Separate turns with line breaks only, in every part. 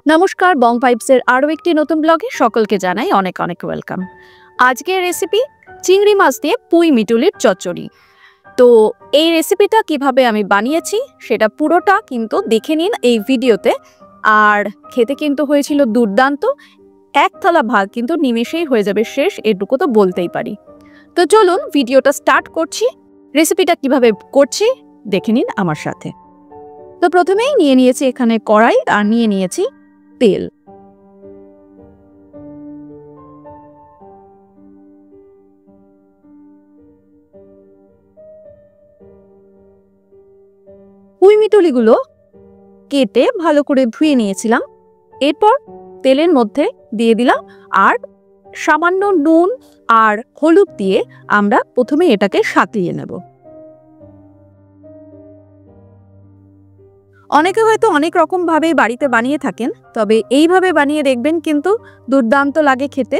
নমস্কার, বং ভাইবসের আরও একটি নতুন ব্লগে সকলকে জানাই অনেক অনেক ওয়েলকাম। আজকের রেসিপি চিংড়ি মাছ দিয়ে পুঁই মিটুলির চচ্চড়ি। তো এই রেসিপিটা কিভাবে আমি বানিয়েছি সেটা পুরোটা কিন্তু দেখে নিন এই ভিডিওতে। আর খেতে কিন্তু হয়েছিল দুর্দান্ত। এক থালা ভাত কিন্তু নিমেষেই হয়ে যাবে শেষ, এটুকু তো বলতেই পারি। তো চলুন ভিডিওটা স্টার্ট করছি। রেসিপিটা কিভাবে করছি দেখে নিন আমার সাথে। তো প্রথমেই নিয়ে নিয়েছি এখানে কড়াই আর নিয়ে নিয়েছি তেল। পুঁই মিটুলিগুলো কেটে ভালো করে ধুয়ে নিয়েছিলাম। এরপর তেলের মধ্যে দিয়ে দিলাম আর সামান্য নুন আর হলুদ দিয়ে আমরা প্রথমে এটাকে সাঁতলিয়ে নেব। অনেকে হয়তো অনেক রকম ভাবে বাড়িতে বানিয়ে থাকেন, তবে এইভাবে বানিয়ে দেখবেন কিন্তু দুর্দান্ত লাগে খেতে।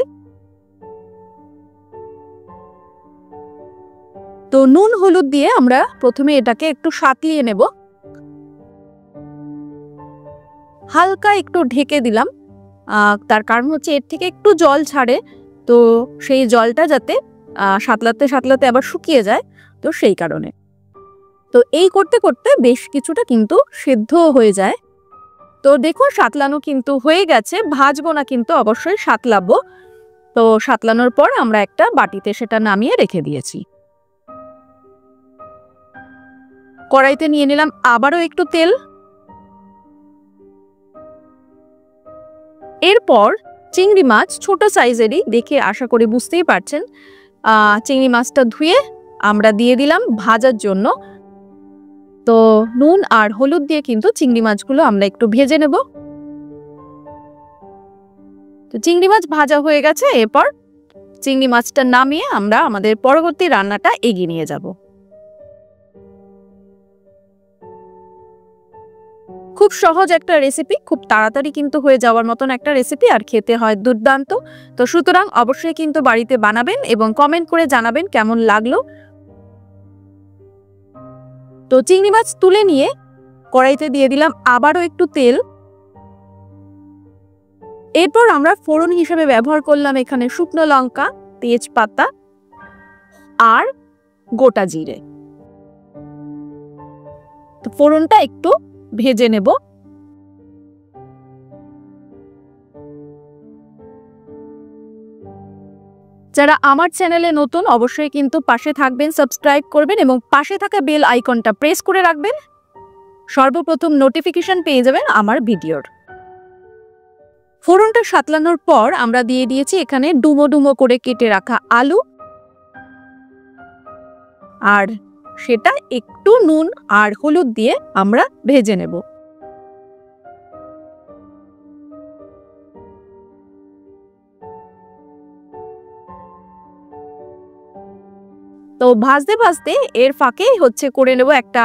তো নুন হলুদ দিয়ে আমরা প্রথমে এটাকে একটু সাঁতলিয়ে নেব। হালকা একটু ঢেকে দিলাম, তার কারণ হচ্ছে এর থেকে একটু জল ছাড়ে, তো সেই জলটা যাতে সাঁতলাতে সাঁতলাতে আবার শুকিয়ে যায়, তো সেই কারণে। তো এই করতে করতে বেশ কিছুটা কিন্তু সেদ্ধ হয়ে যায়। তো দেখুন সাঁতলানো কিন্তু হয়ে গেছে, ভাজবো না কিন্তু অবশ্যই সাঁতলাবো। তো সাঁতলানোর পর আমরা একটা বাটিতে সেটা নামিয়ে রেখে দিয়েছি। কড়াইতে নিয়ে নিলাম আবারও একটু তেল। এরপর চিংড়ি মাছ ছোট সাইজেরই, দেখে আশা করি বুঝতেই পারছেন, চিংড়ি মাছটা ধুয়ে আমরা দিয়ে দিলাম ভাজার জন্য। তো নুন আর হলুদ দিয়ে কিন্তু চিংড়ি মাছগুলো আমরা একটু ভেজে নেব। তো চিংড়ি মাছ ভাজা হয়ে গেছে, এরপর চিংড়ি মাছটা নামিয়ে আমরা আমাদের পরবর্তী রান্নাটা এগিয়ে নিয়ে যাব। খুব সহজ একটা রেসিপি, খুব তাড়াতাড়ি কিন্তু হয়ে যাওয়ার মতন একটা রেসিপি, আর খেতে হয় দুর্দান্ত। তো সুতরাং অবশ্যই কিন্তু বাড়িতে বানাবেন এবং কমেন্ট করে জানাবেন কেমন লাগলো। তো চিংড়ি মাছ তুলে নিয়ে কড়াইতে দিয়ে দিলাম আবারও একটু তেল। এরপর আমরা ফোড়ন হিসেবে ব্যবহার করলাম এখানে শুকনো লঙ্কা, তেজপাতা আর গোটা জিরে। তো ফোড়নটা একটু ভেজে নেব। যারা আমার চ্যানেলে নতুন অবশ্যই কিন্তু পাশে থাকবেন, সাবস্ক্রাইব করবেন এবং পাশে থাকা বেল আইকনটা প্রেস করে রাখবেন। সর্বপ্রথম নোটিফিকেশন পেয়ে যাবেন আমার ভিডিওর। ফোড়নটা সাতলানোর পর আমরা দিয়ে দিয়েছি এখানে ডুমো ডুমো করে কেটে রাখা আলু, আর সেটা একটু নুন আর হলুদ দিয়ে আমরা ভেজে নেব। তো ভাজতে ভাজতে এর ফাঁকেই হচ্ছে করে নেব একটা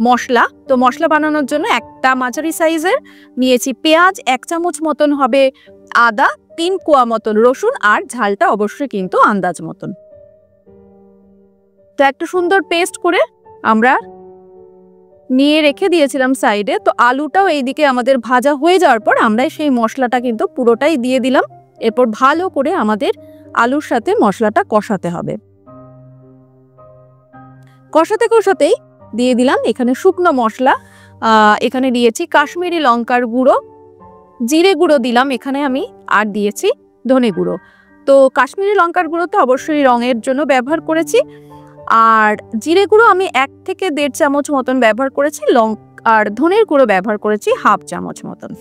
মশলা। তো মশলা বানানোর জন্য একটা মাঝারি সাইজের নিয়েছি পেঁয়াজ, 1 চামচ মতন হবে আদা, 3 কোয়া মতন রসুন, আর ঝালটা অবশ্যই কিন্তু আন্দাজ মতন। তো একটা সুন্দর পেস্ট করে আমরা নিয়ে রেখে দিয়েছিলাম সাইডে। তো আলুটাও এইদিকে আমাদের ভাজা হয়ে যাওয়ার পর আমরা সেই মশলাটা কিন্তু পুরোটাই দিয়ে দিলাম। এরপর ভালো করে আমাদের আলুর সাথে মশলাটা কষাতে হবে। কষাতে কষাতেই দিয়ে দিলাম এখানে শুকনো মশলা। এখানে দিয়েছি কাশ্মীরি লঙ্কার গুঁড়ো, জিরে গুঁড়ো দিলাম এখানে আমি, আর দিয়েছি ধনে গুঁড়ো। তো কাশ্মীরি লঙ্কার গুঁড়ো তো অবশ্যই রঙের জন্য ব্যবহার করেছি, আর জিরে গুঁড়ো আমি 1 থেকে 1.5 চামচ মতন ব্যবহার করেছি, আর ধনের গুঁড়ো ব্যবহার করেছি 1/2 চামচ মতন।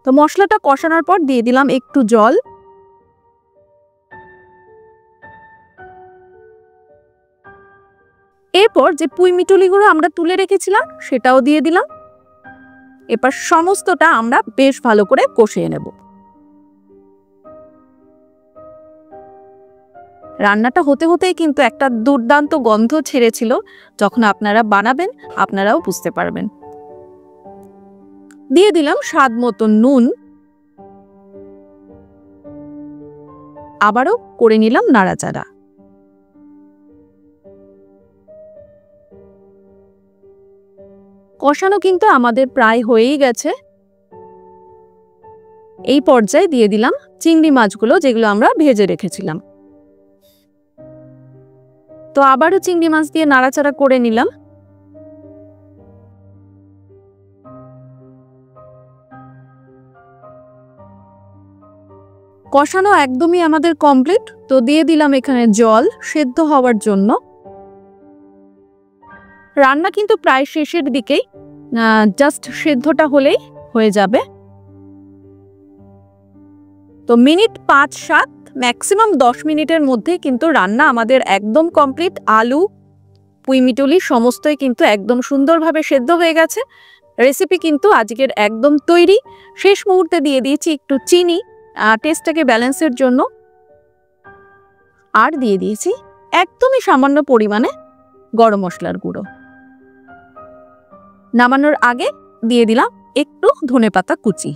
তো মশলাটা কষানোর পর দিয়ে দিলাম একটু জল। এরপর যে পুঁই মিটুলিগুলো আমরা তুলে রেখেছিলাম সেটাও দিয়ে দিলাম। এবার সমস্তটা আমরা বেশ ভালো করে কষিয়ে নেব। রান্নাটা হতে হতেই কিন্তু একটা দুর্দান্ত গন্ধ ছেড়েছিল, যখন আপনারা বানাবেন আপনারাও বুঝতে পারবেন। দিয়ে দিলাম স্বাদ মতো নুন, আবারও করে নিলাম নাড়াচাড়া। কষানো কিন্তু আমাদের প্রায় হয়েই গেছে। এই পর্যায়ে দিয়ে দিলাম চিংড়ি মাছগুলো, যেগুলো আমরা ভেজে রেখেছিলাম। তো আবারও চিংড়ি মাছ দিয়ে নাড়াচাড়া করে নিলাম। কষানো একদমই আমাদের কমপ্লিট। তো দিয়ে দিলাম এখানে জল সেদ্ধ হওয়ার জন্য। রান্না কিন্তু প্রায় শেষের দিকেই, জাস্ট সেদ্ধটা হলেই হয়ে যাবে। তো মিনিট 5-7, ম্যাক্সিমাম 10 মিনিটের মধ্যে কিন্তু রান্না আমাদের একদম কমপ্লিট। আলু, পুঁই মিটুলি সমস্তই কিন্তু একদম সুন্দরভাবে সেদ্ধ হয়ে গেছে। রেসিপি কিন্তু আজকের একদম তৈরি। শেষ মুহূর্তে দিয়ে দিয়েছি একটু চিনি টেস্টটাকে ব্যালেন্সের জন্য, আর দিয়ে দিয়েছি একদমই সামান্য পরিমাণে গরম মশলার গুঁড়ো। নামানোর আগে দিয়ে দিলাম একটু ধনেপাতা কুচি।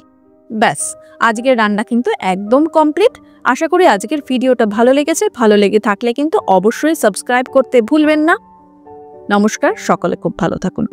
ব্যাস, আজকের রান্না কিন্তু একদম কমপ্লিট। আশা করি আজকের ভিডিওটা ভালো লেগেছে। ভালো লেগে থাকলে কিন্তু অবশ্যই সাবস্ক্রাইব করতে ভুলবেন না। নমস্কার, সকলে খুব ভালো থাকুন।